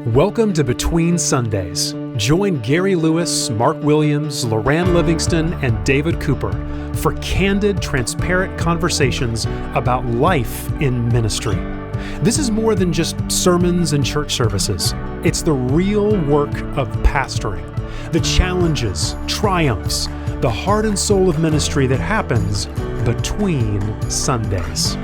Welcome to Between Sundays. Join Gary Lewis, Mark Williams, Loran Livingston, and David Cooper for candid, transparent conversations about life in ministry. This is more than just sermons and church services. It's the real work of pastoring, the challenges, triumphs, the heart and soul of ministry that happens between Sundays.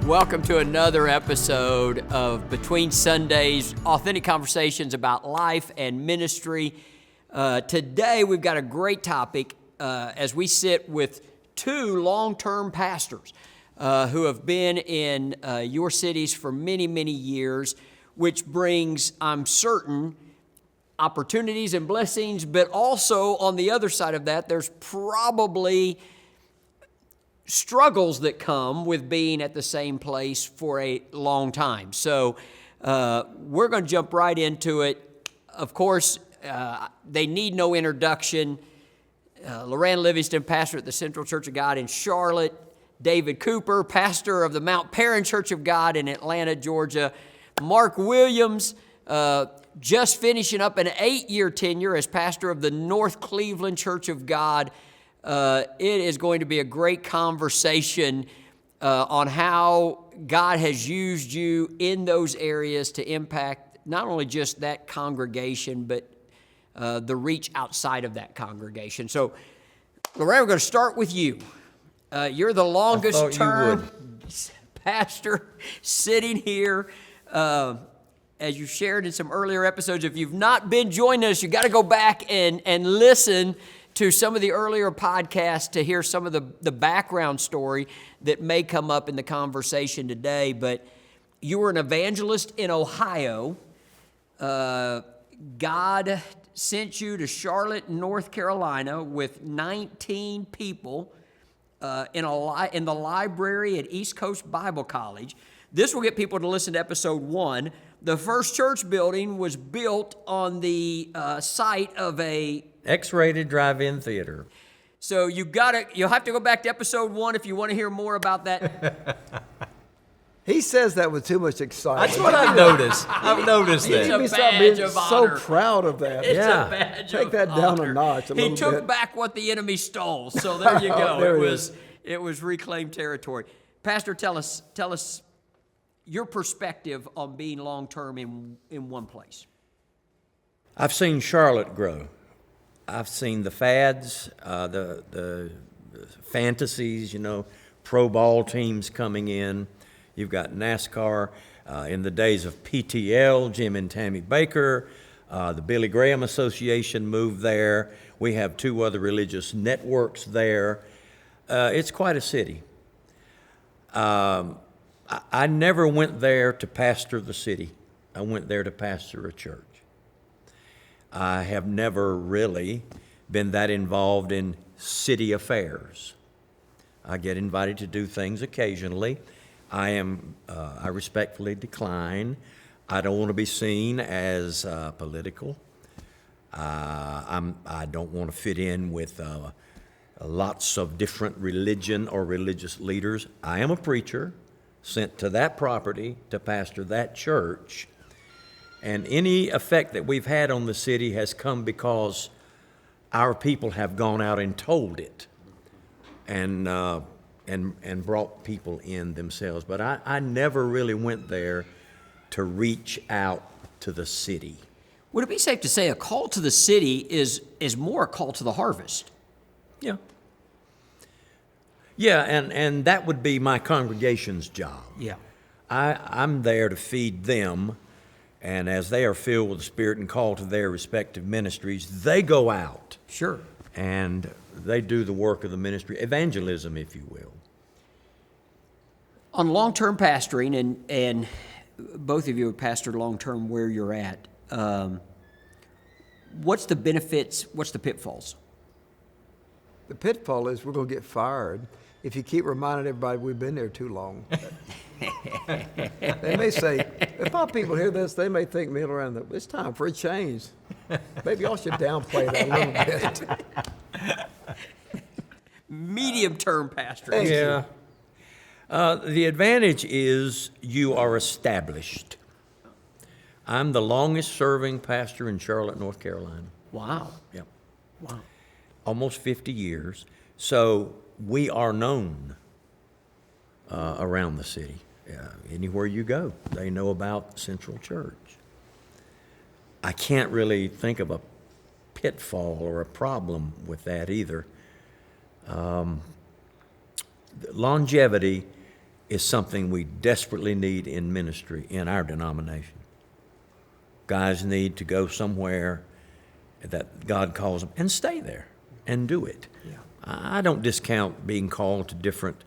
Welcome to another episode of Between Sundays, authentic conversations about life and ministry. Today we've got a great topic as we sit with two long-term pastors who have been in your cities for many, many years, which brings, I'm certain, opportunities and blessings, but also on the other side of that, there's probably struggles that come with being at the same place for a long time. So we're going to jump right into it. Of course, they need no introduction. Loran Livingston, pastor at the Central Church of God in Charlotte. David Cooper, pastor of the Mount Perrin Church of God in Atlanta, Georgia. Mark Williams, just finishing up an 8-year tenure as pastor of the North Cleveland Church of God. It is going to be a great conversation on how God has used you in those areas to impact not only just that congregation, but the reach outside of that congregation. So, Lorraine, we're going to start with you. You're the longest term pastor sitting here. As you shared in some earlier episodes, if you've not been joining us, you got to go back and listen to some of the earlier podcasts to hear some of the background story that may come up in the conversation today. But you were an evangelist in Ohio. God sent you to Charlotte, North Carolina with 19 people in the library at East Coast Bible College. This will get people to listen to episode 1. The first church building was built on the site of a X-rated drive-in theater. So you'll have to go back to episode 1 if you want to hear more about that. He says that with too much excitement. That's what I've noticed. I've noticed It's that. a badge of so honor. proud of that. It's Yeah. a badge Take of that down honor. a notch a He little took bit. back what the enemy stole. So there you go. There it it was is. it was reclaimed territory. Pastor, tell us your perspective on being long-term in one place. I've seen Charlotte grow. I've seen the fads, the fantasies, pro ball teams coming in. You've got NASCAR. In the days of PTL, Jim and Tammy Baker, the Billy Graham Association moved there. We have 2 other religious networks there. It's quite a city. I never went there to pastor the city. I went there to pastor a church. I have never really been that involved in city affairs. I get invited to do things occasionally. I respectfully decline. I don't want to be seen as political. I don't want to fit in with lots of different religion or religious leaders. I am a preacher sent to that property to pastor that church. And any effect that we've had on the city has come because our people have gone out and told it and brought people in themselves. But I never really went there to reach out to the city. Would it be safe to say a call to the city is more a call to the harvest? Yeah. Yeah, and that would be my congregation's job. Yeah. I'm there to feed them, and as they are filled with the Spirit and called to their respective ministries, they go out. Sure. And they do the work of the ministry, evangelism, if you will. On long-term pastoring, and both of you have pastored long-term where you're at, what's the benefits, what's the pitfalls? The pitfall is we're going to get fired if you keep reminding everybody we've been there too long. They may say, if my people hear this, they may think me around that it's time for a change. Maybe y'all should downplay that a little bit. Medium-term pastoring. Yeah. The advantage is you are established. I'm the longest serving pastor in Charlotte, North Carolina. Wow. Yep. Wow. Almost 50 years. So we are known around the city. Anywhere you go, they know about Central Church. I can't really think of a pitfall or a problem with that either. Longevity is something we desperately need in ministry in our denomination. Guys need to go somewhere that God calls them and stay there and do it. Yeah. I don't discount being called to different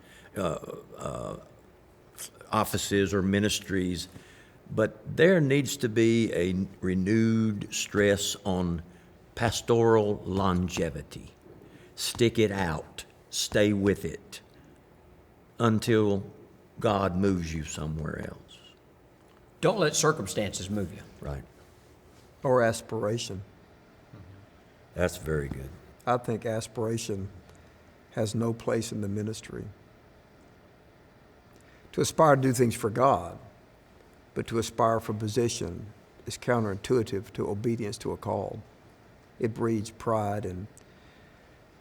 offices or ministries, but there needs to be a renewed stress on pastoral longevity. Stick it out. Stay with it until God moves you somewhere else. Don't let circumstances move you. Right. Or aspiration. That's very good. I think aspiration has no place in the ministry. To aspire to do things for God, but to aspire for position is counterintuitive to obedience to a call. It breeds pride, and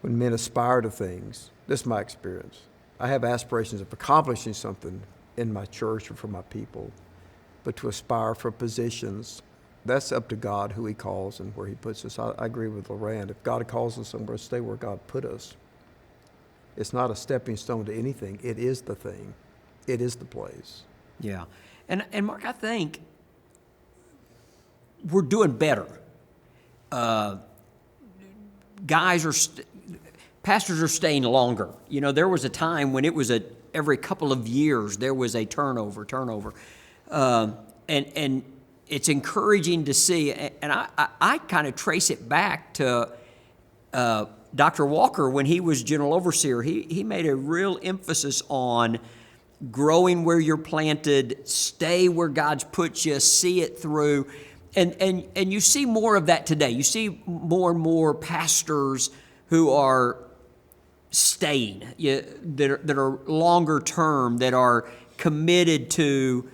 when men aspire to things, this is my experience. I have aspirations of accomplishing something in my church or for my people, but to aspire for positions, that's up to God who he calls and where he puts us. I agree with Loran. If God calls us somewhere, stay where God put us. It's not a stepping stone to anything. It is the thing. It is the place. Yeah. And Mark, I think we're doing better. Pastors are staying longer. You know, there was a time when it was every couple of years there was a turnover. And it's encouraging to see, and I kind of trace it back to Dr. Walker when he was general overseer. He made a real emphasis on growing where you're planted, stay where God's put you, see it through. And you see more of that today. You see more and more pastors who are staying, that are longer term, that are committed to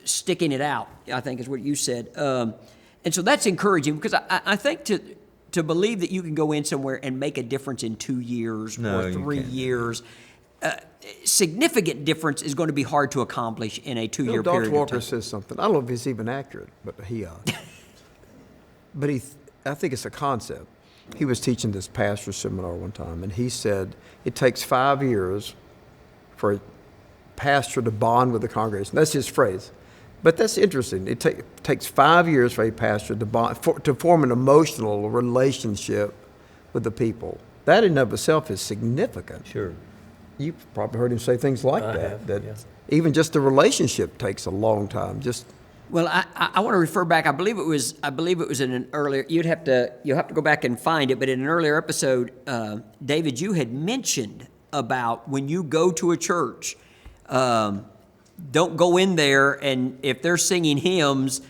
sticking it out, I think is what you said. And so that's encouraging, because I think to believe that you can go in somewhere and make a difference in 2 years or 3 years, significant difference is going to be hard to accomplish in a 2-year period Dr. of Walker time. says something. I don't know if it's even accurate, but I think it's a concept. He was teaching this pastor seminar one time, and he said it takes 5 years for a pastor to bond with the congregation. That's his phrase. But that's interesting. It takes 5 years for a pastor to bond, to form an emotional relationship with the people. That in and of itself is significant. Sure. You've probably heard him say things like I that. have, That yeah. even just the relationship takes a long time. Well, I want to refer back. I believe it was in an earlier. You'll have to go back and find it. But in an earlier episode, David, you had mentioned about when you go to a church, don't go in there and if they're singing hymns,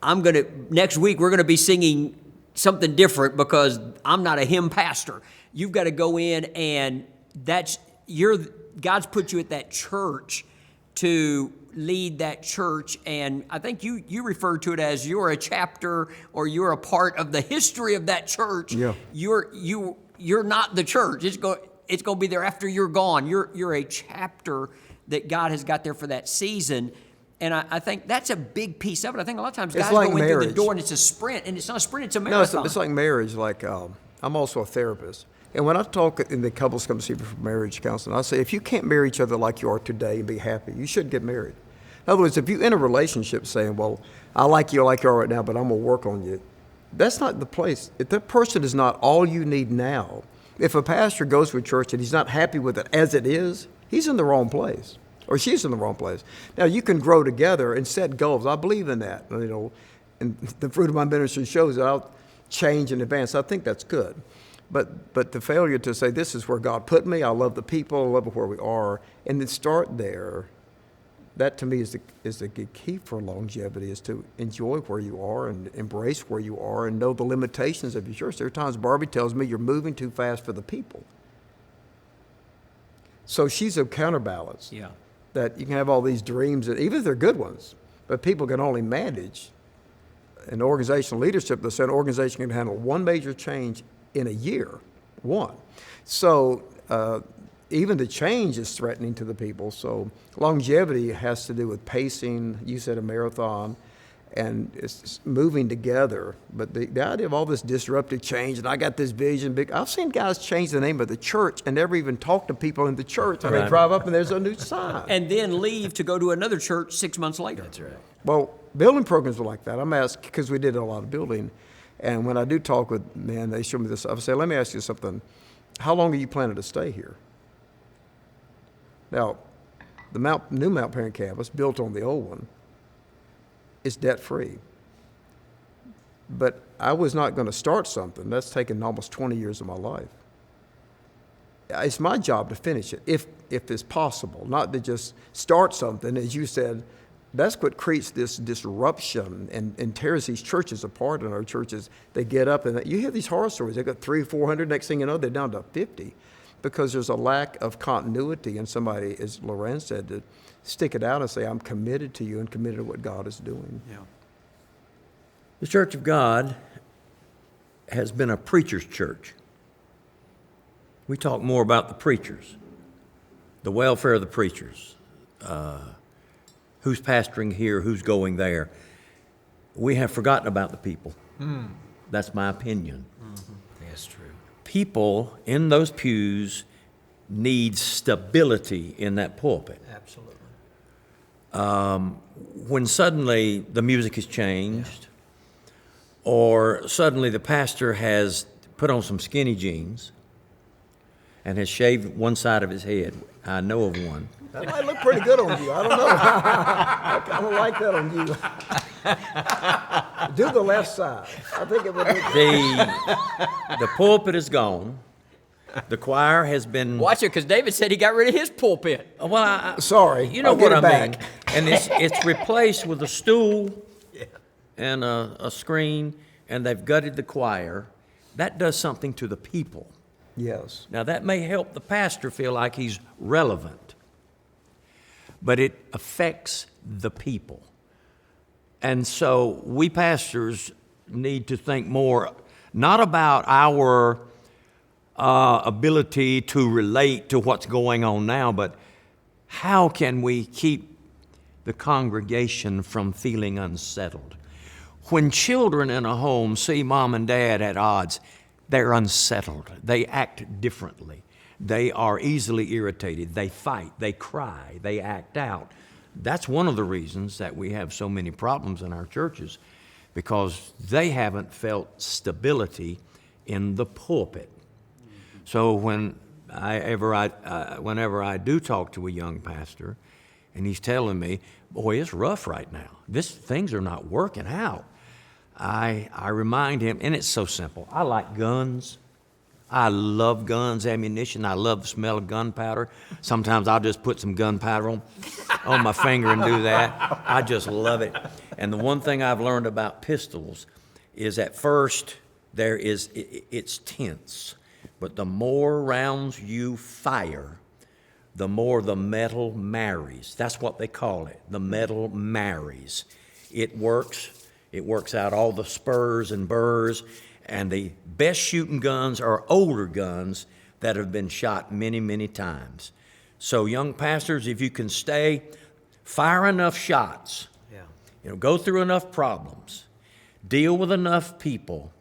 next week we're gonna be singing something different because I'm not a hymn pastor. You've got to go in and God's put you at that church to lead that church, and I think you refer to it as you're a chapter or you're a part of the history of that church. Yeah. You're not the church. It's going to be there after you're gone. You're a chapter that God has got there for that season. And I think that's a big piece of it. I think a lot of times It's guys like go in through the marriage. door and it's a sprint, and it's not a sprint, it's a No, marathon. it's like marriage. Like I'm also a therapist. And when I talk in the couples come to see me for marriage counseling, I say, if you can't marry each other like you are today and be happy, you shouldn't get married. In other words, if you're in a relationship saying, well, I like you are right now, but I'm going to work on you, that's not the place. If that person is not all you need now, if a pastor goes to a church and he's not happy with it as it is, he's in the wrong place, or she's in the wrong place. Now, you can grow together and set goals. I believe in that. And the fruit of my ministry shows that I'll change and advance. I think that's good. But the failure to say, this is where God put me, I love the people, I love where we are, and then start there, that to me is the key for longevity, is to enjoy where you are and embrace where you are and know the limitations of your church. There are times Barbie tells me you're moving too fast for the people. So she's a counterbalance. Yeah. That you can have all these dreams, and even if they're good ones, But people can only manage an organizational leadership. They said an organization can handle one major change in a year, one. So even the change is threatening to the people. So longevity has to do with pacing. You said a marathon, and it's moving together. But the idea of all this disruptive change, and I got this vision, I've seen guys change the name of the church and never even talk to people in the church. And they drive up and there's a new sign. And then leave to go to another church 6 months later. That's right. Well, building programs are like that. I'm asked, because we did a lot of building, and when I do talk with men, they show me this. I say, let me ask you something. How long are you planning to stay here? Now, the new Mount Parent campus, built on the old one, is debt-free. But I was not going to start something. That's taken almost 20 years of my life. It's my job to finish it, if it's possible, not to just start something. As you said, that's what creates this disruption and tears these churches apart in our churches. They get up and you hear these horror stories. They got 300, 400. Next thing you know, they're down to 50 because there's a lack of continuity. And somebody, as Loren said, to stick it out and say, I'm committed to you and committed to what God is doing. Yeah. The Church of God has been a preacher's church. We talk more about the preachers, the welfare of the preachers, who's pastoring here, who's going there. We have forgotten about the people. That's my opinion. That's true. People in those pews need stability in that pulpit. Absolutely. When suddenly the music has changed, or suddenly the pastor has put on some skinny jeans and has shaved one side of his head. I know of one. That might look pretty good on you. I don't know. I kind of like that on you. Do the left side. I think it would look The pulpit is gone. The choir has been... Watch it, because David said he got rid of his pulpit. Well, sorry. You know I'll what get I it mean. back. And it's replaced with a stool and a screen, and they've gutted the choir. That does something to the people. Yes. Now, that may help the pastor feel like he's relevant, but it affects the people. And so we pastors need to think more, not about our ability to relate to what's going on now, but how can we keep the congregation from feeling unsettled? When children in a home see mom and dad at odds, they're unsettled. They act differently. They are easily irritated. They fight. They cry. They act out. That's one of the reasons that we have so many problems in our churches, because they haven't felt stability in the pulpit. So whenever I do talk to a young pastor, and he's telling me, boy, it's rough right now. Things are not working out. I remind him, and it's so simple. I like guns. I love guns, ammunition. I love the smell of gunpowder. Sometimes I'll just put some gunpowder on my finger and do that. I just love it. And the one thing I've learned about pistols is at first it's tense. But the more rounds you fire, the more the metal marries. That's what they call it. The metal marries. It works. It works out all the spurs and burrs. And the best shooting guns are older guns that have been shot many, many times. So young pastors, if you can fire enough shots, go through enough problems, deal with enough people,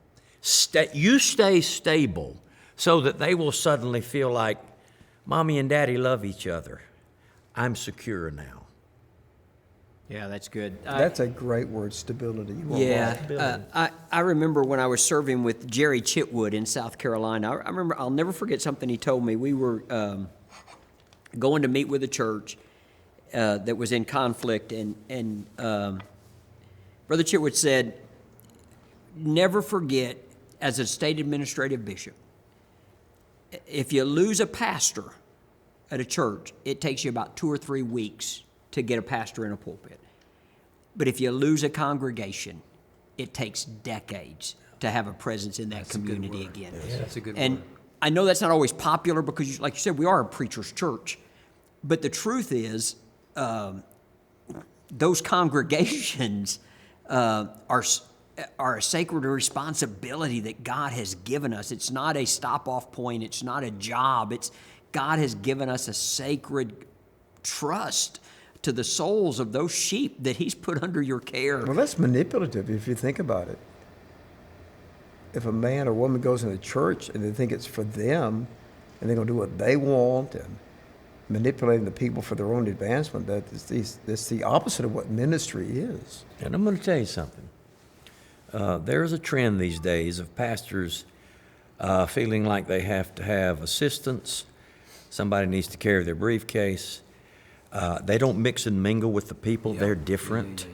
you stay stable so that they will suddenly feel like, Mommy and Daddy love each other. I'm secure now. Yeah, that's good. That's a great word, stability. You want more stability. I remember when I was serving with Jerry Chitwood in South Carolina. I remember, I'll never forget something he told me. We were going to meet with a church that was in conflict, and Brother Chitwood said, never forget, as a state administrative bishop, if you lose a pastor at a church, it takes you about 2 or 3 weeks to get a pastor in a pulpit. But if you lose a congregation, it takes decades to have a presence in that community again. Yes. That's a good and word. I know that's not always popular because, like you said, we are a preacher's church. But the truth is, those congregations are a sacred responsibility that God has given us. It's not a stop-off point. It's not a job. It's God has given us a sacred trust to the souls of those sheep that He's put under your care. Well, that's manipulative if you think about it. If a man or woman goes into church and they think it's for them and they're going to do what they want and manipulating the people for their own advancement, that's the opposite of what ministry is. And I'm going to tell you something. There's a trend these days of pastors feeling like they have to have assistants. Somebody needs to carry their briefcase. They don't mix and mingle with the people. They're different.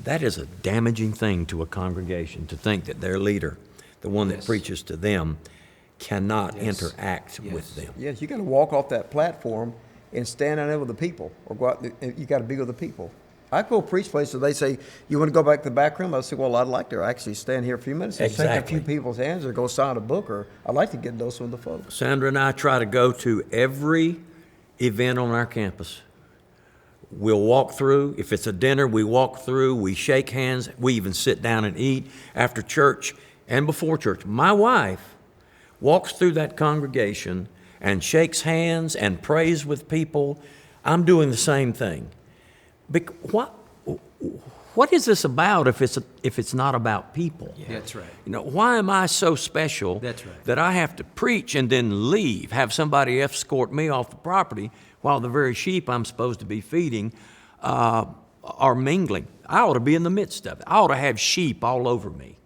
That is a damaging thing to a congregation, to think that their leader, the one that preaches to them, cannot interact with them. Yes, you got to walk off that platform and stand out there with the people, or go out. You got to be with the people. I go preach places. They say, "You want to go back to the back room?" I say, "Well, I'd like to actually stand here a few minutes and shake a few people's hands, or go sign a book, or I'd like to get those from the folks." Sandra and I try to go to every event on our campus. We'll walk through. If it's a dinner, we walk through. We shake hands. We even sit down and eat after church and before church. My wife walks through that congregation and shakes hands and prays with people. I'm doing the same thing. What is this about if it's not about people? Yeah. That's right. You know, why am I so special that I have to preach and then leave, have somebody escort me off the property while the very sheep I'm supposed to be feeding are mingling? I ought to be in the midst of it. I ought to have sheep all over me.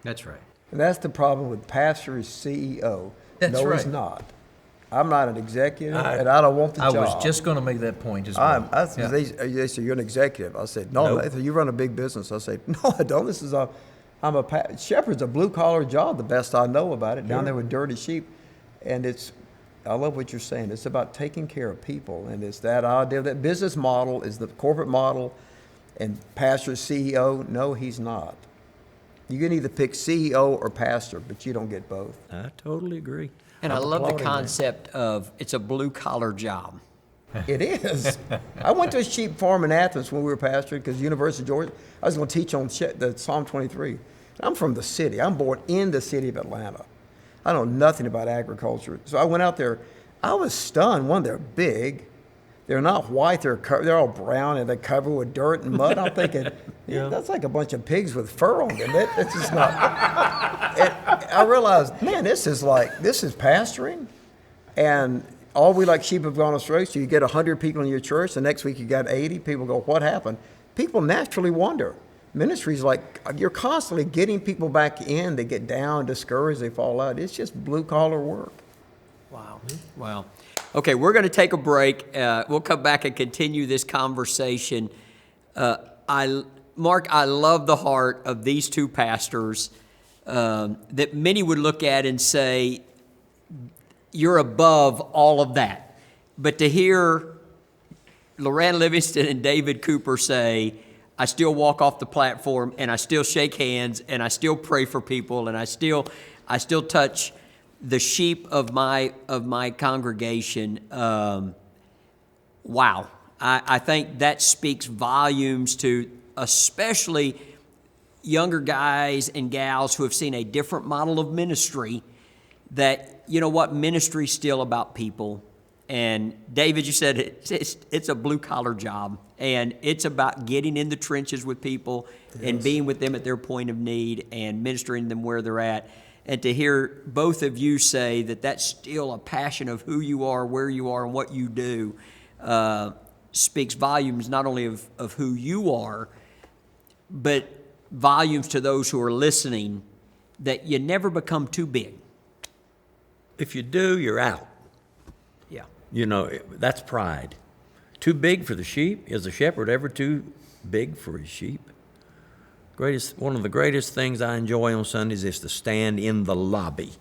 That's right. And that's the problem with pastor as CEO. That's no, right. It's not. I'm not an executive, and I don't want the job. I was just going to make that point as well. They say, "You're an executive." I said, "No, Nope. you run a big business." I said, "No, I don't. Shepherd's a blue-collar job, the best I know about it, down there with dirty sheep." And I love what you're saying. It's about taking care of people, and it's that idea, that business model is the corporate model, and pastor, CEO, no, he's not. You can either pick CEO or pastor, but you don't get both. I totally agree. And I love the concept of it's a blue-collar job. It is. I went to a sheep farm in Athens when we were pastoring because University of Georgia. I was going to teach on the Psalm 23. I'm from the city. I'm born in the city of Atlanta. I know nothing about agriculture. So I went out there. I was stunned. One, they're big. They're not white. They're all brown and they're covered with dirt and mud. I'm thinking, that's like a bunch of pigs with fur on them. It's just not. I realized, man, this is pastoring, and all we like sheep have gone astray. So you get 100 people in your church. The next week you got 80. People go, what happened? People naturally wonder. Ministry's like you're constantly getting people back in. They get down, discouraged, they fall out. It's just blue collar work. Wow. Okay, we're going to take a break. We'll come back and continue this conversation. Mark, I love the heart of these two pastors that many would look at and say, you're above all of that. But to hear Loran Livingston and David Cooper say, I still walk off the platform and I still shake hands and I still pray for people and I still touch the sheep of my congregation. Wow. I think that speaks volumes to especially younger guys and gals who have seen a different model of ministry, that, you know what, ministry's still about people. And David, you said it's a blue-collar job, and it's about getting in the trenches with people and being with them at their point of need and ministering them where they're at. And to hear both of you say that that's still a passion of who you are, where you are, and what you do, speaks volumes not only of who you are, but volumes to those who are listening, that you never become too big. If you do, you're out. Yeah. You know, that's pride. Too big for the sheep? Is a shepherd ever too big for his sheep? One of the greatest things I enjoy on Sundays is to stand in the lobby.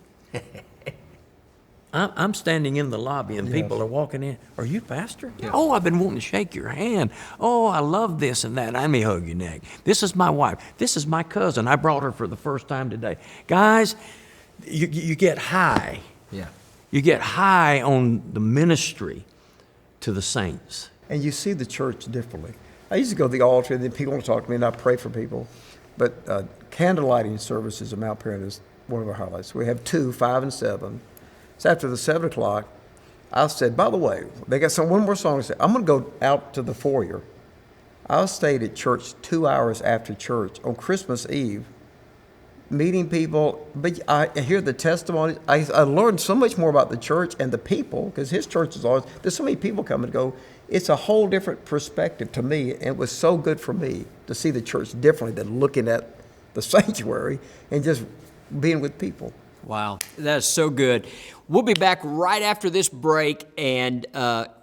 I'm standing in the lobby and people are walking in. Are you pastor? Yeah. Oh, I've been wanting to shake your hand. Oh, I love this and that. Let me hug your neck. This is my wife. This is my cousin. I brought her for the first time today. Guys, you get high. Yeah. You get high on the ministry. to the saints. And you see the church differently. I used to go to the altar, and then people would talk to me, and I pray for people. But candlelighting services at Mount Parent is one of our highlights. We have 2, 5, and 7. So after the 7 o'clock, I said, by the way, they got one more song to say. I'm going to go out to the foyer. I stayed at church 2 hours after church on Christmas Eve, meeting people. But I hear the testimonies. I learned so much more about the church and the people, because his church is always, there's so many people come and go. It's a whole different perspective to me, and it was so good for me to see the church differently than looking at the sanctuary and just being with people. Wow, that's so good. We'll be back right after this break, and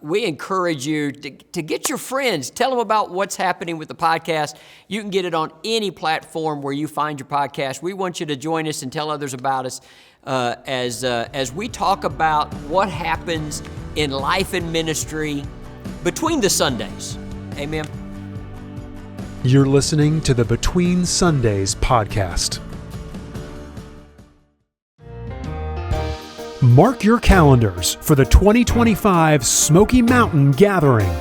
we encourage you to get your friends. Tell them about what's happening with the podcast. You can get it on any platform where you find your podcast. We want you to join us and tell others about us as we talk about what happens in life and ministry between the Sundays. Amen. You're listening to the Between Sundays podcast. Mark your calendars for the 2025 Smoky Mountain Gathering.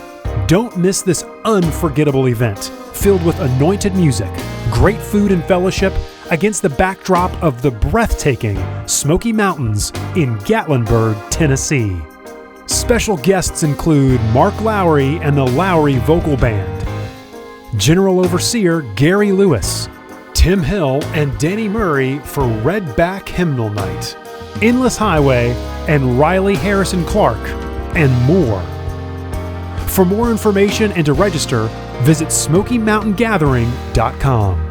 Don't miss this unforgettable event filled with anointed music, great food and fellowship against the backdrop of the breathtaking Smoky Mountains in Gatlinburg, Tennessee. Special guests include Mark Lowry and the Lowry Vocal Band, General Overseer Gary Lewis, Tim Hill and Danny Murray for Redback Hymnal Night, Endless Highway and Riley Harrison Clark, and more. For more information and to register, visit SmokyMountainGathering.com.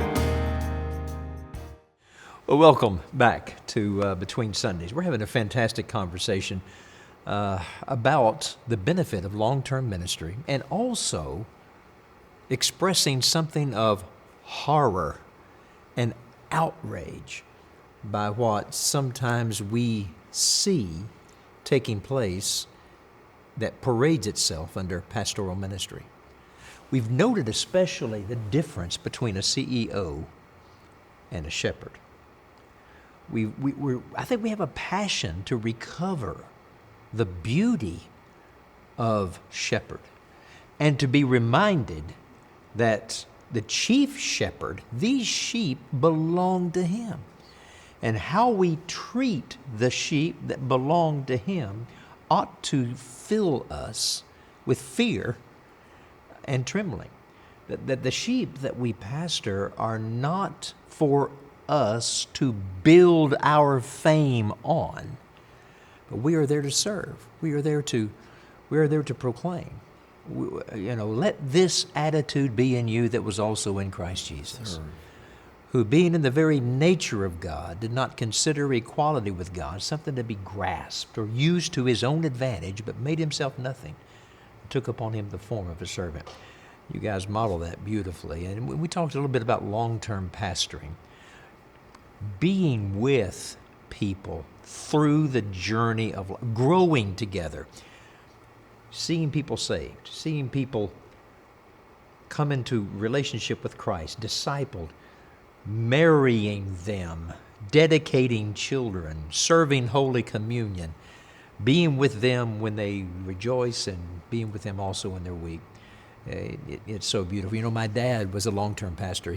Well, welcome back to Between Sundays. We're having a fantastic conversation about the benefit of long-term ministry, and also expressing something of horror and outrage by what sometimes we see taking place that parades itself under pastoral ministry. We've noted especially the difference between a CEO and a shepherd. I think we have a passion to recover the beauty of shepherd, and to be reminded that the chief shepherd, these sheep belong to him. And how we treat the sheep that belong to him ought to fill us with fear and trembling. That the sheep that we pastor are not for us to build our fame on, but we are there to serve. We are there to proclaim. Let this attitude be in you that was also in Christ Jesus, who being in the very nature of God did not consider equality with God something to be grasped or used to his own advantage, but made himself nothing, and took upon him the form of a servant. You guys model that beautifully. And we talked a little bit about long-term pastoring. Being with people through the journey of growing together, seeing people saved, seeing people come into relationship with Christ, discipled, marrying them, dedicating children, serving Holy Communion, being with them when they rejoice and being with them also when they're weak. It's so beautiful. My dad was a long-term pastor.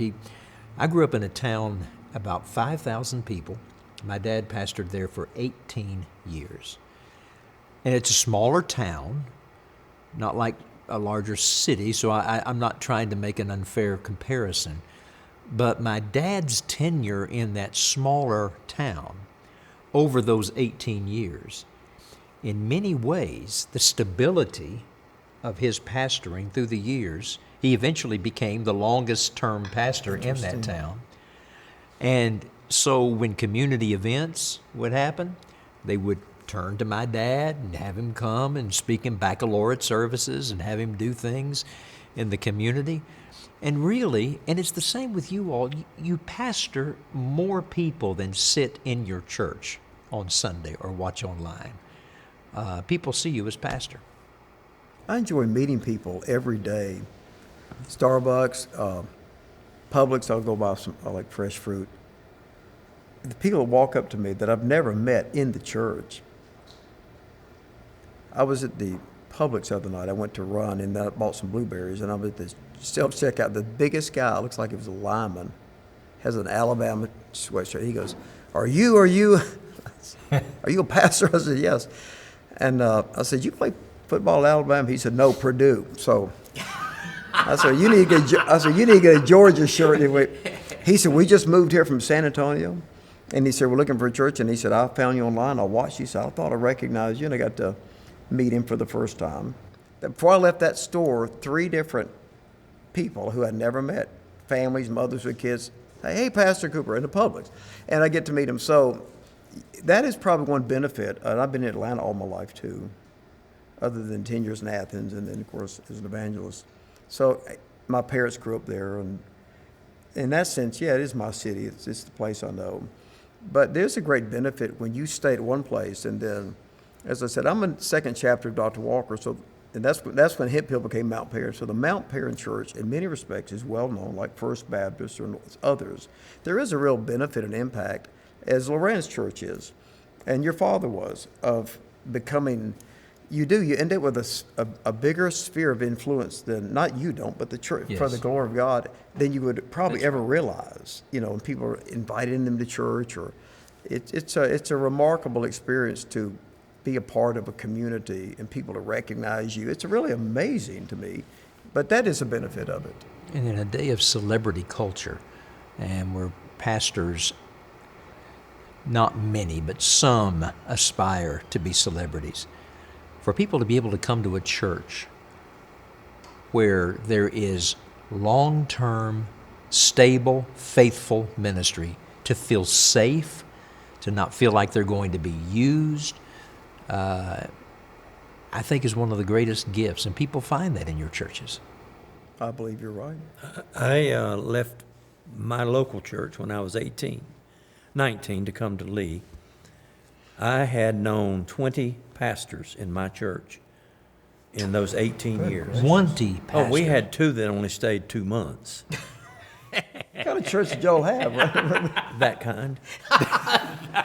I grew up in a town about 5,000 people. My dad pastored there for 18 years. And it's a smaller town, not like a larger city, so I'm not trying to make an unfair comparison. But my dad's tenure in that smaller town over those 18 years, in many ways, the stability of his pastoring through the years, he eventually became the longest term pastor in that town. And so when community events would happen, they would turn to my dad and have him come and speak in baccalaureate services and have him do things in the community. And really, and it's the same with you all, you pastor more people than sit in your church on Sunday or watch online. People see you as pastor. I enjoy meeting people every day. Starbucks, Publix, I'll go buy some like fresh fruit. The people walk up to me that I've never met in the church. I was at the Publix the other night. I went to run, and then I bought some blueberries, and I'm at the self-checkout. The biggest guy, looks like he was a lineman, has an Alabama sweatshirt. He goes, are you a pastor? I said, yes. And I said, you play football at Alabama? He said, no, Purdue. So I said, you need to get a Georgia shirt. He said, we just moved here from San Antonio. And he said, we're looking for a church. And he said, I found you online. I watched you. He said, I thought I recognized you. And I got to meet him for the first time. Before I left that store, 3 different people who I'd never met, families, mothers with kids, hey, Pastor Cooper, in the Publix. And I get to meet him. So that is probably one benefit. And I've been in Atlanta all my life, too, other than 10 years in Athens and then, of course, as an evangelist. So my parents grew up there. And in that sense, yeah, it is my city. It's the place I know. But there's a great benefit when you stay at one place, and then, as I said, I'm in the 2nd chapter of Dr. Walker, and that's when Hip Hill became Mount Perrin. So the Mount Perrin Church, in many respects, is well known, like First Baptist or others. There is a real benefit and impact, as Loren's church is, and your father was, of becoming. You end up with a bigger sphere of influence than, not you don't, but the church, Yes. for the glory of God, than you would probably ever realize. And people are inviting them to church, or it's a remarkable experience to be a part of a community and people to recognize you. It's really amazing to me, but that is a benefit of it. And in a day of celebrity culture, and where pastors, not many, but some aspire to be celebrities, for people to be able to come to a church where there is long-term, stable, faithful ministry, to feel safe, to not feel like they're going to be used, I think is one of the greatest gifts, and people find that in your churches. I believe you're right. I left my local church when I was 19 to come to Lee. I had known 20 pastors in my church in those 18 years. 20 pastors. Oh, we had 2 that only stayed 2 months. What kind of church did y'all have? That kind.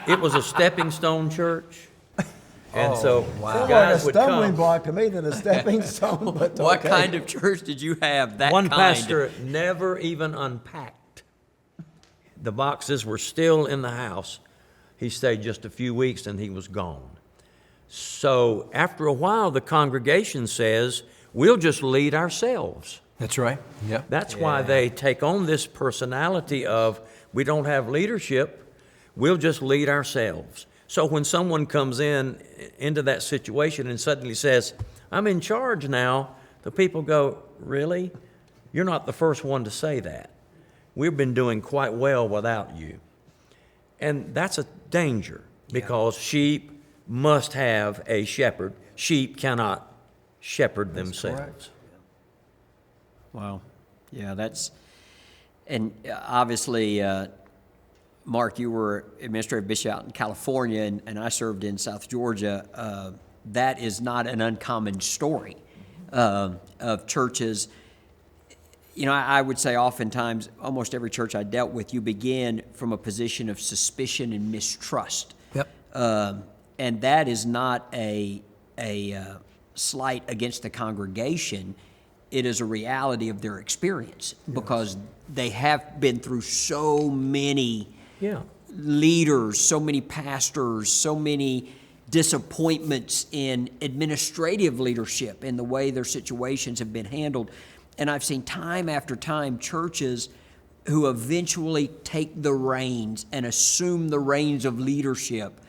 It was a stepping stone church. And so Sounds guys like would a stumbling come. block to me than a stepping stone. But What okay. kind of church did you have? That One kind. pastor never even unpacked. The boxes were still in the house. He stayed just a few weeks and he was gone. So after a while, the congregation says, we'll just lead ourselves. That's right. Yep. That's why they take on this personality of, we don't have leadership, we'll just lead ourselves. So when someone comes into that situation and suddenly says, I'm in charge now, the people go, really? You're not the first one to say that. We've been doing quite well without you. And that's a danger, because sheep must have a shepherd. Sheep cannot shepherd themselves. correct. Wow. Yeah, and obviously, Mark, you were administrative bishop out in California, and I served in South Georgia. That is not an uncommon story of churches. I would say oftentimes, almost every church I dealt with, you begin from a position of suspicion and mistrust. Yep. And that is not a slight against the congregation. It is a reality of their experience, because they have been through so many leaders, so many pastors, so many disappointments in administrative leadership in the way their situations have been handled. And I've seen time after time churches who eventually take the reins and assume the reins of leadership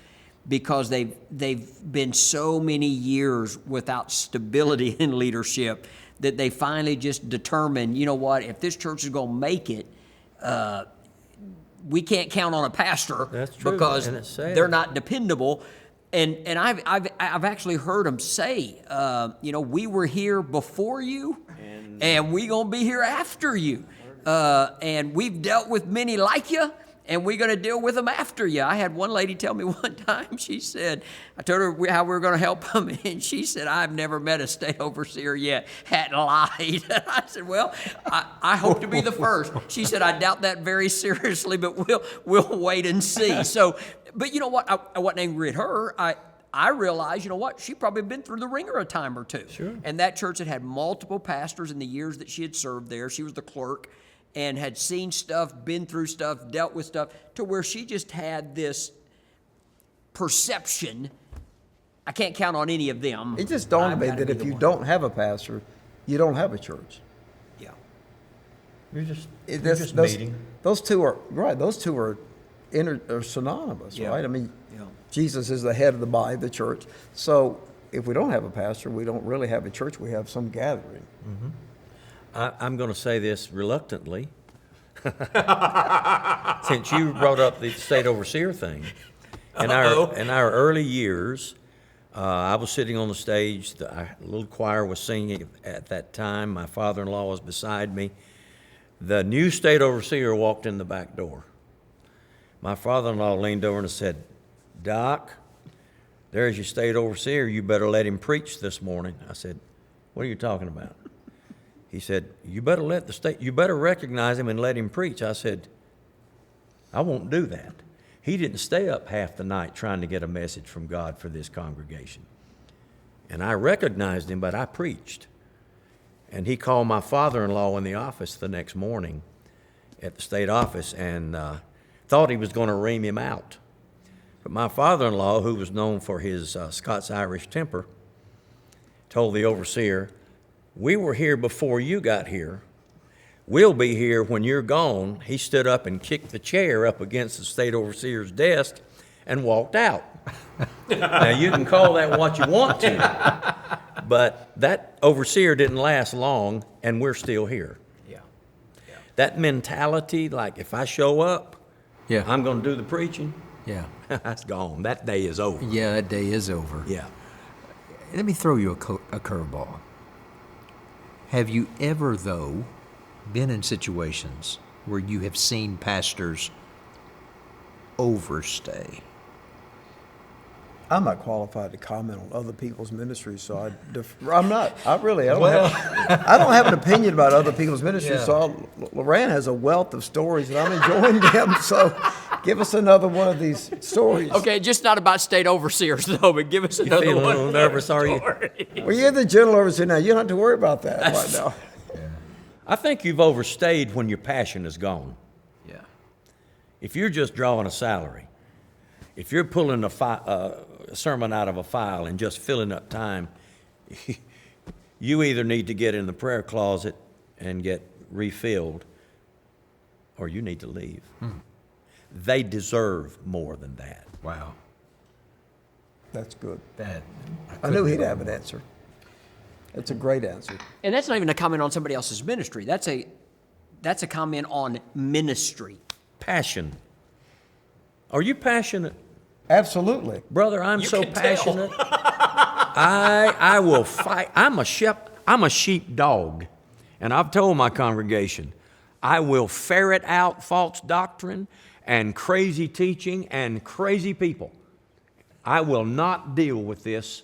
because they've been so many years without stability in leadership that they finally just determine, you know what, if this church is going to make it, we can't count on a pastor. That's true, because and it's sad. they're not dependable. And I've actually heard them say, we were here before you, and we gonna be here after you, and we've dealt with many like you, and we're gonna deal with them after you. I had one lady tell me one time. She said, I told her how we were gonna help them, and she said, I've never met a state overseer yet hadn't lied. And I said, well, I hope to be the first. She said, I doubt that very seriously, but we'll wait and see. So. But you know what? I wasn't angry at her. I I realized, you know what, she probably been through the ringer a time or two. Sure. And that church had had multiple pastors in the years that she had served there. She was the clerk and had seen stuff, been through stuff, dealt with stuff, to where she just had this perception. I can't count on any of them. It just dawned on I've me gotta that be if the you one. don't have a pastor, you don't have a church. Yeah. You're just, Those- Those two are right. Those two are synonymous, Yeah. right? I mean, Yeah. Jesus is the head of the body, the church. So if we don't have a pastor, we don't really have a church. We have some gathering. I'm going to say this reluctantly, since you brought up the state overseer thing. In our early years, I was sitting on the stage. The little choir was singing at that time. My father-in-law was beside me. The new state overseer walked in the back door. My father-in-law leaned over and said, "Doc, there's your state overseer. You better let him preach this morning." I said, "What are you talking about?" He said, you better recognize him and let him preach." I said, "I won't do that." He didn't stay up half the night trying to get a message from God for this congregation. And I recognized him, but I preached. And he called my father-in-law in the office the next morning at the state office and thought he was going to ream him out. But my father-in-law, who was known for his Scots-Irish temper, told the overseer, "We were here before you got here. We'll be here when you're gone." He stood up and kicked the chair up against the state overseer's desk and walked out. Now, you can call that what you want to, but that overseer didn't last long, and we're still here. Yeah. That mentality, like if I show up, Yeah. I'm going to do the preaching, Yeah. that's gone. That day is over. Yeah, that day is over. Yeah. Let me throw you a curveball. Have you ever, though, been in situations where you have seen pastors overstay? I'm not qualified to comment on other people's ministries, so I'm not. I don't have an opinion about other people's ministries. Yeah. So Loran has a wealth of stories, and I'm enjoying them. So give us another one of these stories. Okay, just not about state overseers, though, but give us another Feeling a one. little nervous, are you? Well, you're the general overseer now. You don't have to worry about that right now. I think you've overstayed when your passion is gone. Yeah. If you're just drawing a salary, if you're pulling a sermon out of a file and just filling up time, you either need to get in the prayer closet and get refilled, or you need to leave. They deserve more than that. Wow. That's good. That. I knew he'd have an answer. That's a great answer. And that's not even a comment on somebody else's ministry. That's a comment on ministry. Passion. Are you passionate? Absolutely. Brother, I'm You so can tell. passionate. I will fight. I'm a sheep dog. And I've told my congregation, I will ferret out false doctrine and crazy teaching and crazy people. I will not deal with this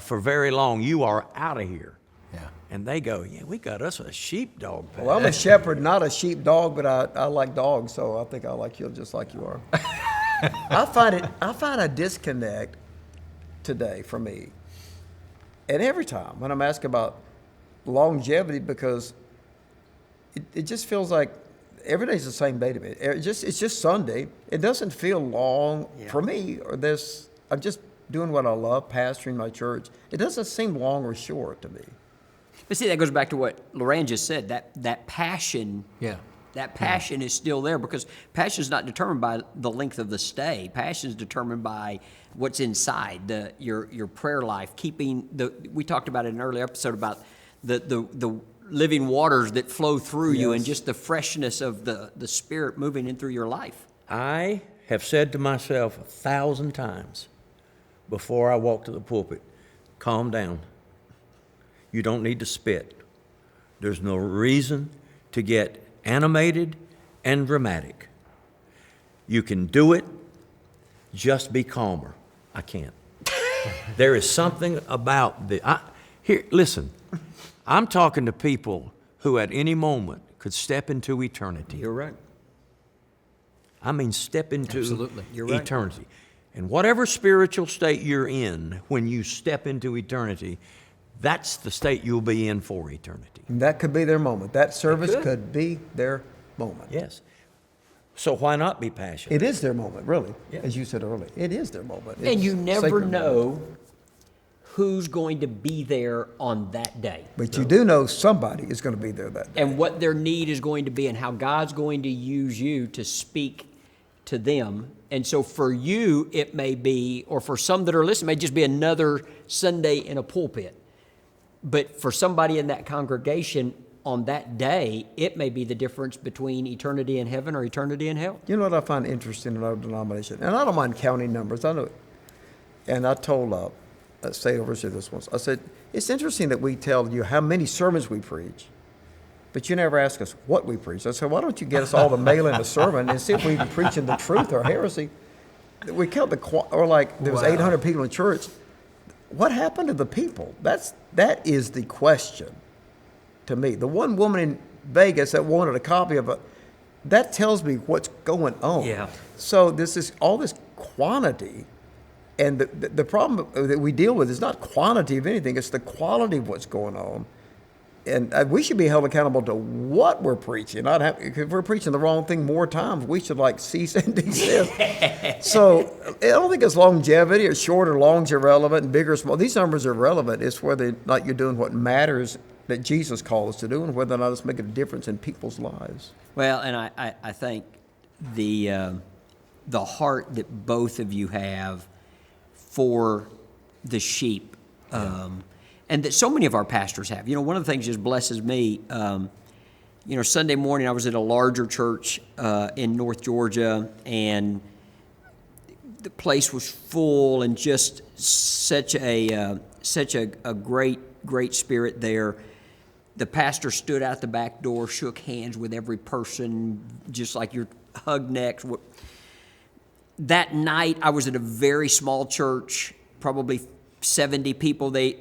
for very long. You are out of here. Yeah. And they go, yeah, we got us a sheepdog. Well, I'm a shepherd, not a sheep dog, but I like dogs, so I think I like you just like you are. I find a disconnect today for me. And every time when I'm asked about longevity, because it just feels like every day's the same day to me. It's just Sunday. It doesn't feel long for me. I'm just doing what I love, pastoring my church. It doesn't seem long or short to me. But see, that goes back to what Loran just said, that passion. Yeah. That passion is still there, because passion is not determined by the length of the stay. Passion is determined by what's inside, your prayer life, we talked about it in an earlier episode about the living waters that flow through you, and just the freshness of the Spirit moving in through your life. I have said to myself 1,000 times before I walk to the pulpit, calm down. You don't need to spit. There's no reason to get animated and dramatic. You can do it, just be calmer. I can't. There is something about here, listen, I'm talking to people who at any moment could step into eternity. You're right. I mean, step into Absolutely. You're right. eternity. And whatever spiritual state you're in when you step into eternity, that's the state you'll be in for eternity. And that could be their moment. That service could be their moment. Yes. So why not be passionate? It is their moment, really. Yeah. As you said earlier, it is their moment. And It's you never sacred know moment. who's going to be there on that day. But you do know somebody is going to be there that day. And what their need is going to be and how God's going to use you to speak to them. And so for you, it may be, or for some that are listening, it may just be another Sunday in a pulpit. But for somebody in that congregation on that day, it may be the difference between eternity in heaven or eternity in hell. You know what I find interesting in our denomination? And I don't mind counting numbers. I know. And I told state overseer this once. I said, it's interesting that we tell you how many sermons we preach, but you never ask us what we preach. I said, why don't you get us all to mail in a sermon and see if we're preaching the truth or heresy? We count or like there was 800 people in church. What happened to the people? That is the question to me. The one woman in Vegas that wanted a copy of it, that tells me what's going on. Yeah. So this is all this quantity, and the problem that we deal with is not quantity of anything; it's the quality of what's going on. And we should be held accountable to what we're preaching. If we're preaching the wrong thing more times, we should cease and desist. So I don't think it's longevity or short or long's irrelevant and big or small. These numbers are relevant. It's whether or not you're doing what matters that Jesus called us to do and whether or not it's making a difference in people's lives. Well, and I think the heart that both of you have for the sheep, and that so many of our pastors have. You know, one of the things that just blesses me, Sunday morning I was at a larger church in North Georgia, and the place was full and just such a great spirit there. The pastor stood out the back door, shook hands with every person, just like you're hugged next. That night, I was at a very small church, probably 70 people. They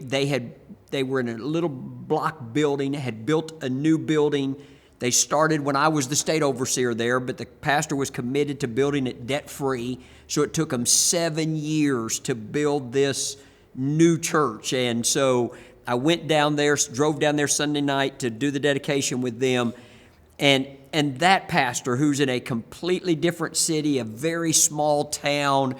were in a little block building, had built a new building. They started when I was the state overseer there, but the pastor was committed to building it debt-free, so it took them 7 years to build this new church. And so I went down there, drove down there Sunday night to do the dedication with them, and that pastor, who's in a completely different city, a very small town,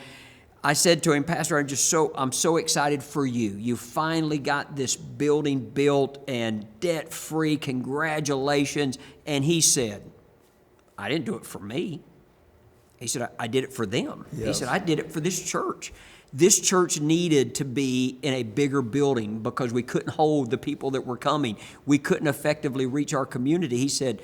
I said to him, Pastor, I'm so excited for you. You finally got this building built and debt-free. Congratulations. And he said, I didn't do it for me. He said, I did it for them. Yes. He said, I did it for this church. This church needed to be in a bigger building because we couldn't hold the people that were coming. We couldn't effectively reach our community. He said,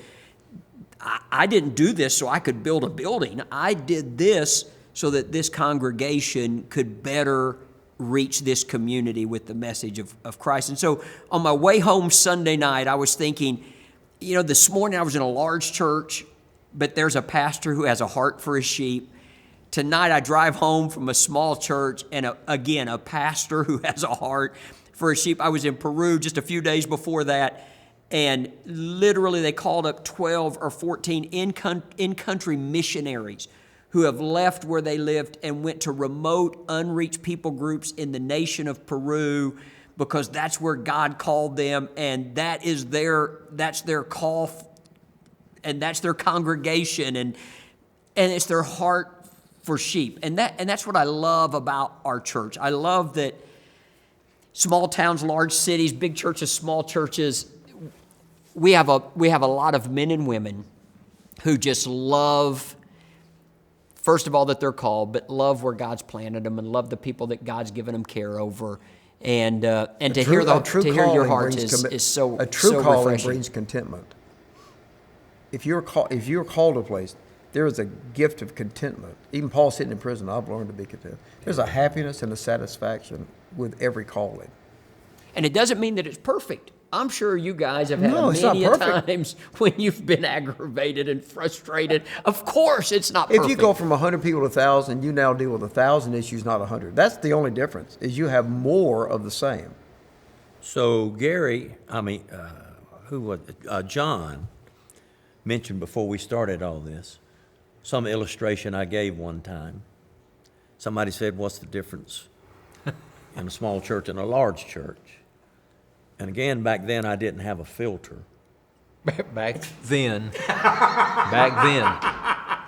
I didn't do this so I could build a building. I did this so that this congregation could better reach this community with the message of Christ. And so on my way home Sunday night, I was thinking, this morning I was in a large church, but there's a pastor who has a heart for his sheep. Tonight I drive home from a small church and a pastor who has a heart for his sheep. I was in Peru just a few days before that, and literally they called up 12 or 14 in-country missionaries who have left where they lived and went to remote, unreached people groups in the nation of Peru because that's where God called them, and that's their call, and that's their congregation, and it's their heart for sheep. And that's what I love about our church. I love that small towns, large cities, big churches, small churches, we have a lot of men and women who just love, first of all, that they're called, but love where God's planted them and love the people that God's given them care over. And to hear your heart is so a true so calling refreshing. brings contentment. If you're called to a place, there is a gift of contentment. Even Paul sitting in prison, I've learned to be content. There's a happiness and a satisfaction with every calling. And it doesn't mean that it's perfect. I'm sure you guys have had it's not many perfect. times when you've been aggravated and frustrated. Of course, it's not perfect. If you go from 100 people to 1,000, you now deal with 1,000 issues, not 100. That's the only difference, is you have more of the same. So John mentioned before we started all this, some illustration I gave one time. Somebody said, what's the difference in a small church and a large church? And again, back then, I didn't have a filter. Back then.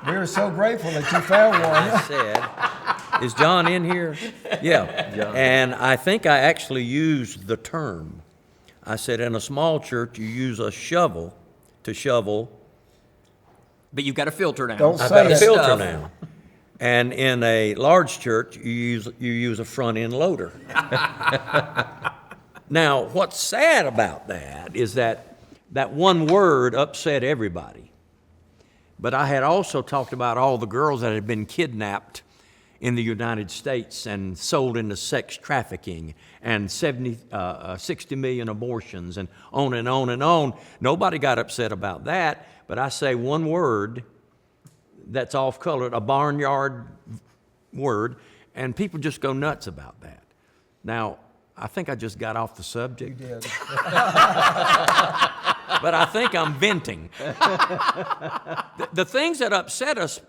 We were so grateful that you found one. I said, is John in here? Yeah. John. And I think I actually used the term. I said, in a small church, you use a shovel to shovel. But you've got a filter now. Don't I've say got a it. filter Stuff. now. And in a large church, you use a front end loader. Now, what's sad about that is that one word upset everybody. But I had also talked about all the girls that had been kidnapped in the United States and sold into sex trafficking and 60 million abortions and on and on and on. Nobody got upset about that, but I say one word that's off-colored, a barnyard word, and people just go nuts about that. Now, I think I just got off the subject. You did. But I think I'm venting. The things that upset us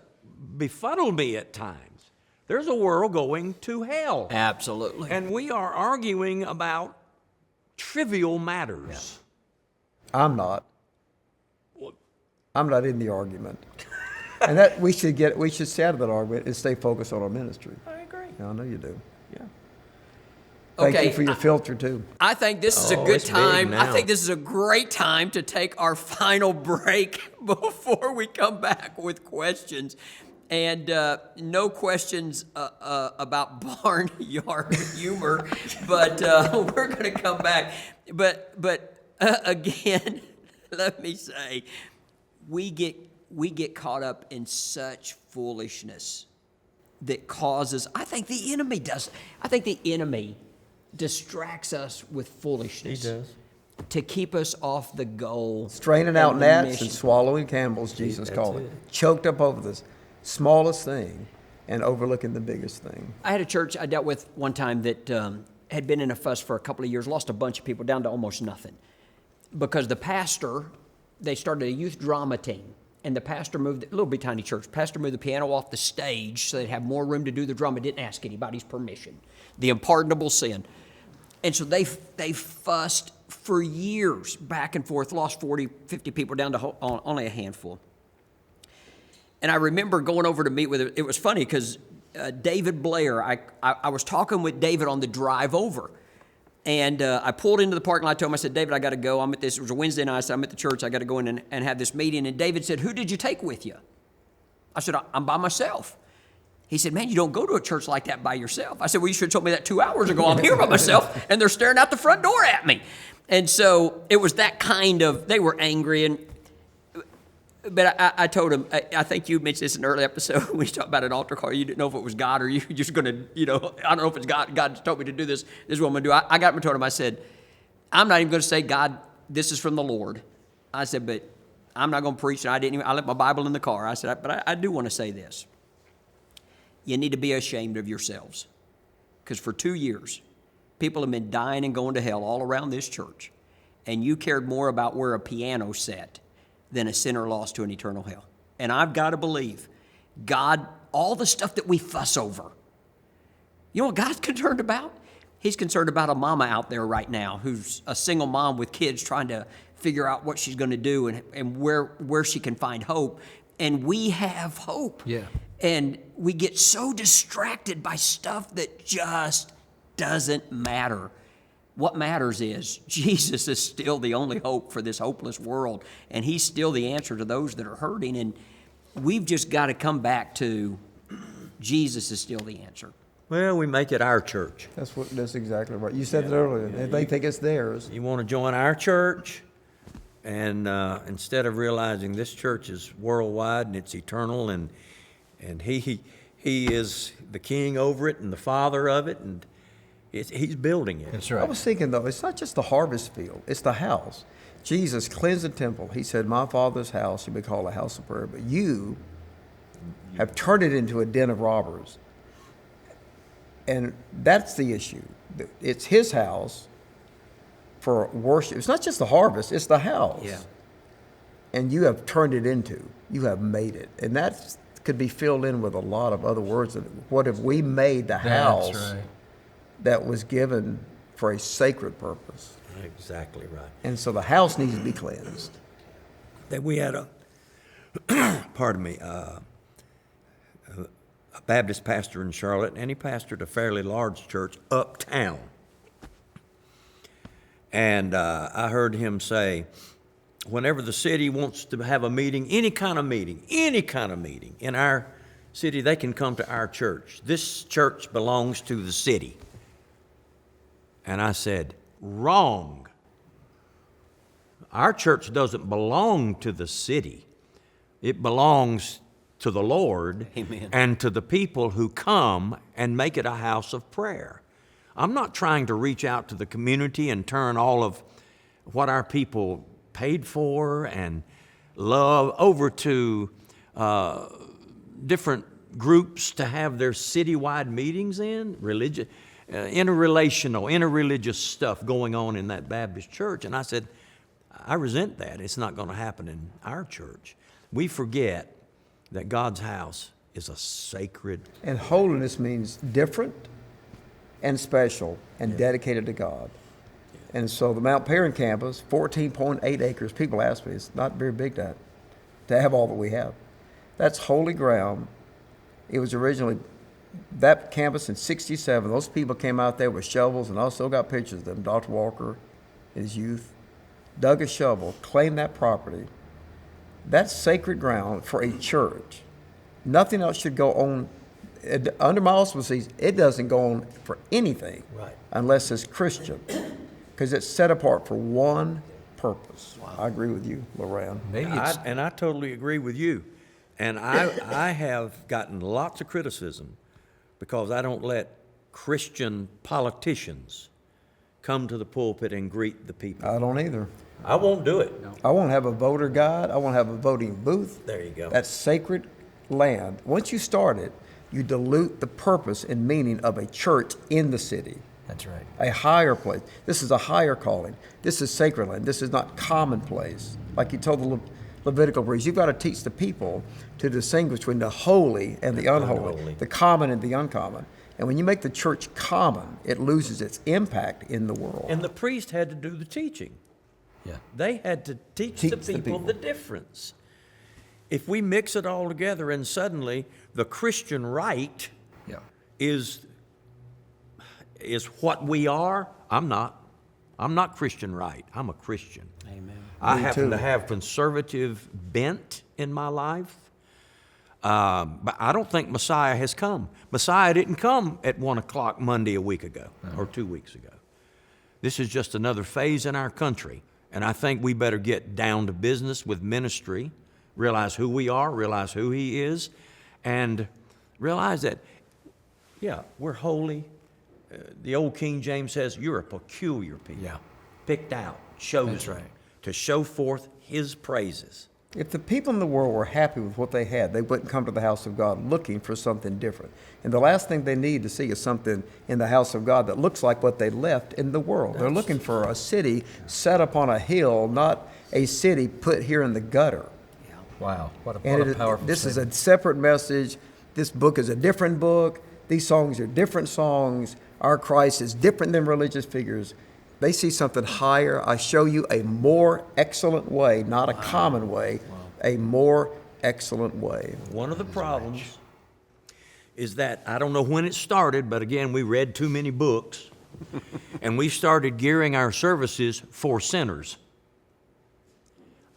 befuddle me at times. There's a world going to hell. Absolutely. And we are arguing about trivial matters. I'm not. I'm not in the argument. And that we should stay out of that argument and stay focused on our ministry. I agree. Yeah, I know you do. Yeah. Thank Okay, you for your filter too. I think this is a Oh, good it's big time. I now. think this is a great time to take our final break before we come back with questions. And no questions about barnyard humor, but we're going to come back. But again, let me say, we get caught up in such foolishness that causes. I think the enemy does. I think the enemy distracts us with foolishness. He does. To keep us off the goal. Straining out and the gnats mission. and swallowing camels, Jesus that's called it. it. Choked up over the smallest thing and overlooking the biggest thing. I had a church I dealt with one time that had been in a fuss for a couple of years, lost a bunch of people down to almost nothing. Because the pastor, they started a youth drama team, and the pastor moved, a little bit tiny church, pastor moved the piano off the stage so they'd have more room to do the drama, didn't ask anybody's permission. The unpardonable sin. And so they fussed for years, back and forth, lost 40, 50 people down to only a handful. And I remember going over to meet with it. It was funny because David Blair, I was talking with David on the drive over. And I pulled into the parking lot, I told him, I said, David, I got to go. I'm at this, it was a Wednesday night, I said, I'm at the church, I got to go in and have this meeting. And David said, who did you take with you? I said, I'm by myself. He said, man, you don't go to a church like that by yourself. I said, well, you should have told me that 2 hours ago. I'm here by myself, and they're staring out the front door at me. And so it was that kind of, they were angry. But I told him, I think you mentioned this in an early episode when you talked about an altar call. You didn't know if it was God or you were just going to, I don't know if it's God. God told me to do this. This is what I'm going to do. I got him and told him, I said, I'm not even going to say, God, this is from the Lord. I said, but I'm not going to preach. And I left my Bible in the car. I said, but I do want to say this. You need to be ashamed of yourselves. Because for 2 years, people have been dying and going to hell all around this church. And you cared more about where a piano sat than a sinner lost to an eternal hell. And I've got to believe God, all the stuff that we fuss over, you know what God's concerned about? He's concerned about a mama out there right now who's a single mom with kids trying to figure out what she's going to do and where she can find hope. And we have hope. Yeah. And we get so distracted by stuff that just doesn't matter. What matters is Jesus is still the only hope for this hopeless world, and he's still the answer to those that are hurting. And we've just got to come back to Jesus is still the answer. Well, we make it our church. That's exactly right. You said it earlier. They think it's theirs. You want to join our church, and instead of realizing this church is worldwide and it's eternal, and he is the king over it and the father of it, and he's building it. That's I right. was thinking, though, it's not just the harvest field, it's the house. Jesus cleansed the temple. He said, my Father's house should be called a house of prayer, but you have turned it into a den of robbers. And that's the issue. It's his house for worship. It's not just the harvest, it's the house. Yeah. And you have turned it into, you have made it. And that's could be filled in with a lot of other words. What if we made the house that was given for a sacred purpose? Exactly right. And so the house needs to be cleansed. That we had pardon me, a Baptist pastor in Charlotte, and he pastored a fairly large church uptown. And I heard him say, whenever the city wants to have a meeting, any kind of meeting in our city, they can come to our church. This church belongs to the city. And I said, wrong. Our church doesn't belong to the city. It belongs to the Lord. Amen. And to the people who come and make it a house of prayer. I'm not trying to reach out to the community and turn all of what our people paid for and love over to different groups to have their citywide meetings in, interreligious stuff going on in that Baptist church. And I said, I resent that. It's not going to happen in our church. We forget that God's house is a sacred. And holiness means different and special and dedicated to God. And so the Mount Perrin campus, 14.8 acres, people ask me, it's not very big to have all that we have. That's holy ground. It was originally, that campus in 67, those people came out there with shovels, and I still got pictures of them. Dr. Walker, his youth, dug a shovel, claimed that property. That's sacred ground for a church. Nothing else should go on. Under my auspices, it doesn't go on for anything unless it's Christian, because it's set apart for one purpose. Wow. I agree with you, Loran. I totally agree with you. And I have gotten lots of criticism because I don't let Christian politicians come to the pulpit and greet the people. I don't either. I won't do it. No. I won't have a voter guide. I won't have a voting booth. There you go. That's sacred land. Once you start it, you dilute the purpose and meaning of a church in the city. That's right. A higher place. This is a higher calling. This is sacred land. This is not commonplace. Like you told the Levitical priests, you've got to teach the people to distinguish between the holy and the unholy, the common and the uncommon. And when you make the church common, it loses its impact in the world. And the priest had to do the teaching. Yeah. They had to teach the people the difference. If we mix it all together and suddenly the Christian right is what we are, I'm not Christian right. I'm a Christian. Amen. I happen to have conservative bent in my life. But I don't think Messiah has come. Messiah didn't come at 1 o'clock Monday a week ago or 2 weeks ago. This is just another phase in our country. And I think we better get down to business with ministry, realize who we are, realize who He is, and realize that, we're holy. The old King James says, you're a peculiar people. Yeah. Picked out, chosen to show forth His praises. If the people in the world were happy with what they had, they wouldn't come to the house of God looking for something different. And the last thing they need to see is something in the house of God that looks like what they left in the world. They're looking for a city set upon a hill, not a city put here in the gutter. Yeah. Wow, what a powerful This statement. is a separate message. This book is a different book. These songs are different songs. Our Christ is different than religious figures. They see something higher. I show you a more excellent way, not a common way, a more excellent way. One of the problems is that, I don't know when it started, but again, we read too many books, and we started gearing our services for sinners.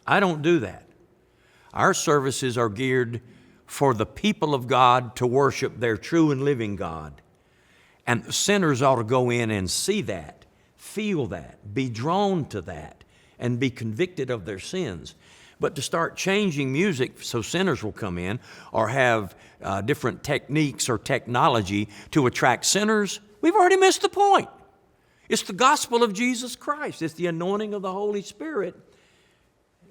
I don't do that. Our services are geared for the people of God to worship their true and living God. And sinners ought to go in and see that, feel that, be drawn to that, and be convicted of their sins. But to start changing music so sinners will come in, or have different techniques or technology to attract sinners, we've already missed the point. It's the gospel of Jesus Christ. It's the anointing of the Holy Spirit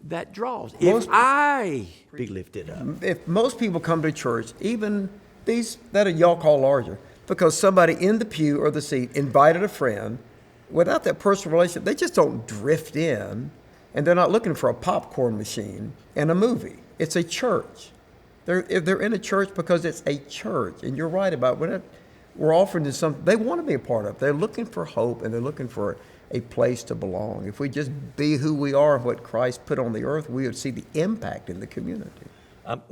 that draws. If I be lifted up. If most people come to church, even these that y'all call larger, because somebody in the pew or the seat invited a friend, without that personal relationship, they just don't drift in, and they're not looking for a popcorn machine and a movie. It's a church. They're in a church because it's a church, and you're right about we're offering them something they want to be a part of. They're looking for hope, and they're looking for a place to belong. If we just be who we are and what Christ put on the earth, we would see the impact in the community.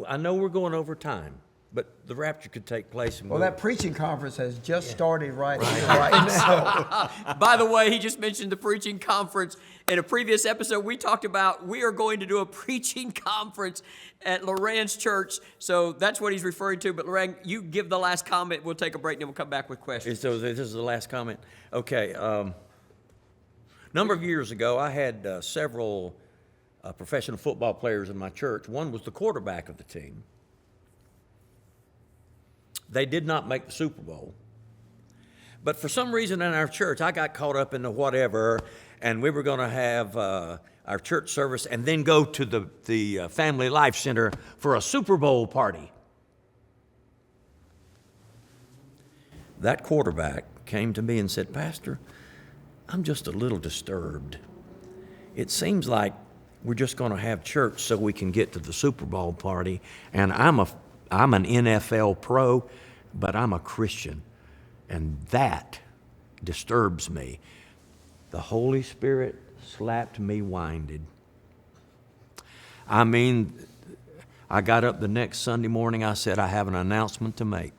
I know we're going over time, but the rapture could take place. And Well, that preaching conference has just started right now. By the way, he just mentioned the preaching conference. In a previous episode, we talked about we are going to do a preaching conference at Loran's church. So that's what he's referring to. But Loran, you give the last comment. We'll take a break, and then we'll come back with questions. So this is the last comment. Okay. Number of years ago, I had several professional football players in my church. One was the quarterback of the team. They did not make the Super Bowl. But for some reason in our church, I got caught up in the whatever, and we were going to have our church service and then go to the Family Life Center for a Super Bowl party. That quarterback came to me and said, "Pastor, I'm just a little disturbed. It seems like we're just going to have church so we can get to the Super Bowl party, and I'm an NFL pro, but I'm a Christian, and that disturbs me." The Holy Spirit slapped me winded. I mean, I got up the next Sunday morning, I said, I have an announcement to make.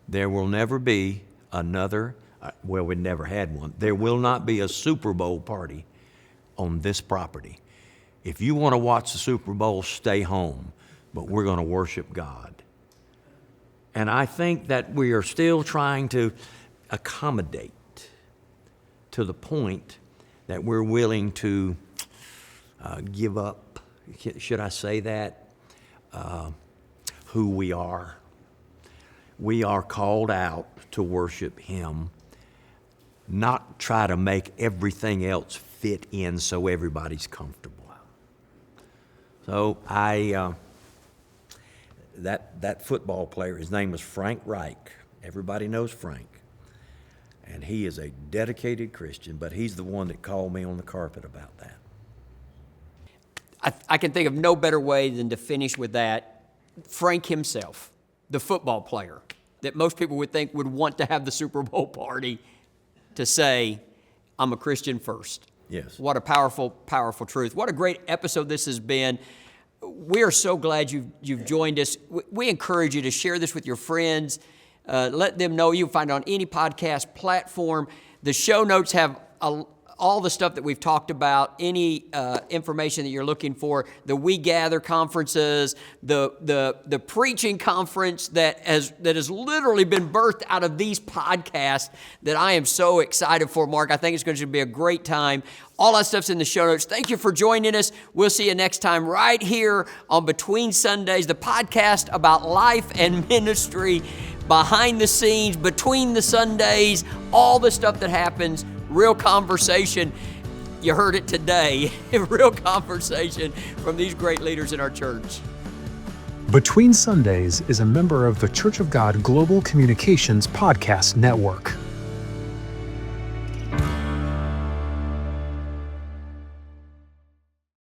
There will never be another, well, we never had one. There will not be a Super Bowl party on this property. If you want to watch the Super Bowl, stay home, but we're going to worship God. And I think that we are still trying to accommodate to the point that we're willing to give up, should I say that, who we are. We are called out to worship Him, not try to make everything else fit in so everybody's comfortable. So that football player, his name was Frank Reich. Everybody knows Frank. And he is a dedicated Christian, but he's the one that called me on the carpet about that. I can think of no better way than to finish with that. Frank himself, the football player that most people would think would want to have the Super Bowl party, to say, I'm a Christian first. Yes. What a powerful, powerful truth. What a great episode this has been. We are so glad you've joined us. We encourage you to share this with your friends. Let them know. You can find it on any podcast platform. The show notes have all the stuff that we've talked about, any information that you're looking for, the We Gather conferences, the preaching conference that has literally been birthed out of these podcasts that I am so excited for, Mark. I think it's going to be a great time. All that stuff's in the show notes. Thank you for joining us. We'll see you next time right here on Between Sundays, the podcast about life and ministry, behind the scenes, between the Sundays, all the stuff that happens. Real conversation. You heard it today. Real conversation from these great leaders in our church. Between Sundays is a member of the Church of God Global Communications Podcast Network.